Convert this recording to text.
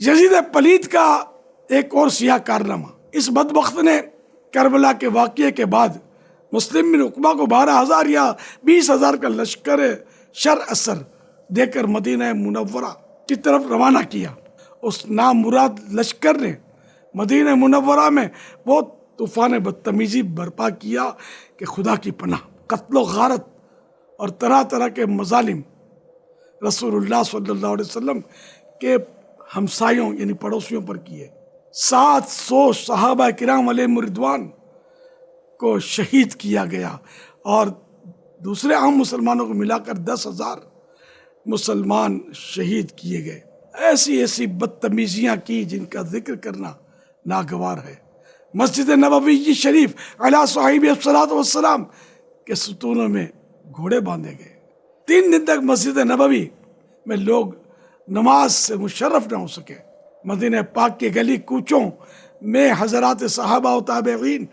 یزید پلید کا ایک اور سیاہ کارنامہ، اس بدبخت نے کربلا کے واقعے کے بعد مسلم بن عقبہ کو 12,000 یا 20,000 کا لشکر شر اثر دے کر مدینہ منورہ کی طرف روانہ کیا۔ اس نامراد لشکر نے مدینہ منورہ میں بہت طوفان بدتمیزی برپا کیا کہ خدا کی پناہ، قتل و غارت اور طرح طرح کے مظالم رسول اللہ صلی اللہ علیہ وسلم کے ہمسایوں یعنی پڑوسیوں پر کیے۔ 700 صحابہ کرام علیہم رضوان کو شہید کیا گیا اور دوسرے عام مسلمانوں کو ملا کر 10,000 مسلمان شہید کیے گئے۔ ایسی ایسی بدتمیزیاں کی جن کا ذکر کرنا ناگوار ہے۔ مسجد نبوی شریف علی صاحب الصلاۃ والسلام کے ستونوں میں گھوڑے باندھے گئے۔ 3 دن تک مسجد نبوی میں لوگ نماز سے مشرف نہ ہو سکے۔ مدینہ پاک کے گلی کوچوں میں حضرات صحابہ و تابعین